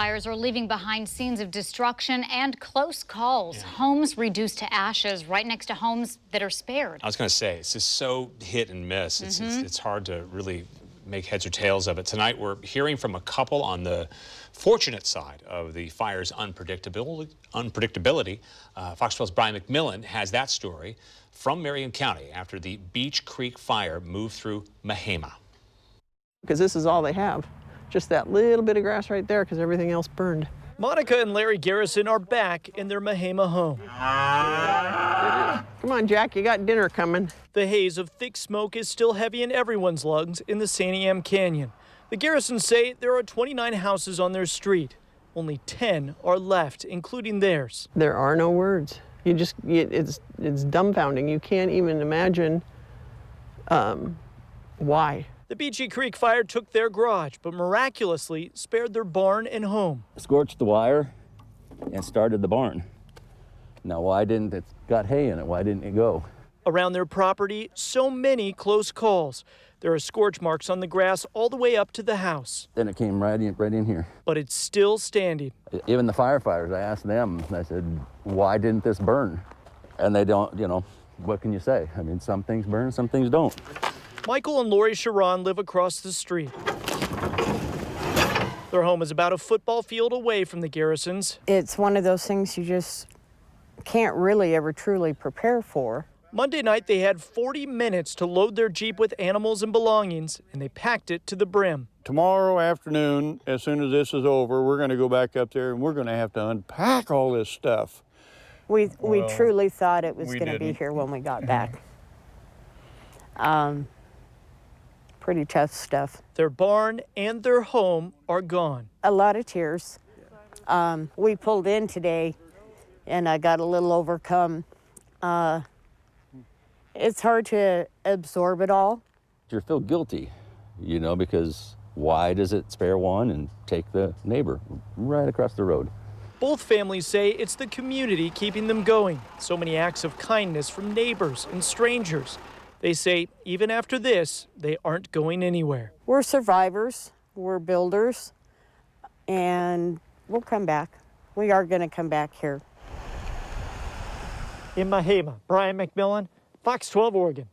Fires are leaving behind scenes of destruction and close calls. Homes reduced to ashes right next to homes that are spared. I was going to say, it's just so hit and miss. It's hard to really make heads or tails of it. Tonight, we're hearing from a couple on the fortunate side of the fire's unpredictability. Fox 12's Brian McMillan has that story from Marion County after the Beach Creek fire moved through Mahema. Because this is all they have. Just that little bit of grass right there because everything else burned. Monica and Larry Garrison are back in their Mahema home. Come on, Jack, you got dinner coming. The haze of thick smoke is still heavy in everyone's lungs in the Sandy Am Canyon. The Garrisons say there are 29 houses on their street. Only 10 are left, including theirs. There are no words. It's dumbfounding. You can't even imagine why. The Beachy Creek fire took their garage, but miraculously spared their barn and home. Scorched the wire and started the barn. Now, why didn't it got hay in it? Why didn't it go? Around their property, so many close calls. There are scorch marks on the grass all the way up to the house. Then it came right in here. But it's still standing. Even the firefighters, I asked them, I said, why didn't this burn? And they don't, what can you say? I mean, some things burn, some things don't. Michael and Lori Sharon live across the street. Their home is about a football field away from the Garrisons. It's one of those things you just can't really ever truly prepare for. Monday night, they had 40 minutes to load their Jeep with animals and belongings, and they packed it to the brim. Tomorrow afternoon, as soon as this is over, we're going to go back up there and we're going to have to unpack all this stuff. We truly thought it was going to be here when we got back. Pretty tough stuff. Their barn and their home are gone. A lot of tears. We pulled in today and I got a little overcome. It's hard to absorb it all. You feel guilty, because why does it spare one and take the neighbor right across the road? Both families say it's the community keeping them going. So many acts of kindness from neighbors and strangers. They say even after this, they aren't going anywhere. We're survivors, we're builders, and we'll come back. We are going to come back here. In Mahema, Brian McMillan, Fox 12 Oregon.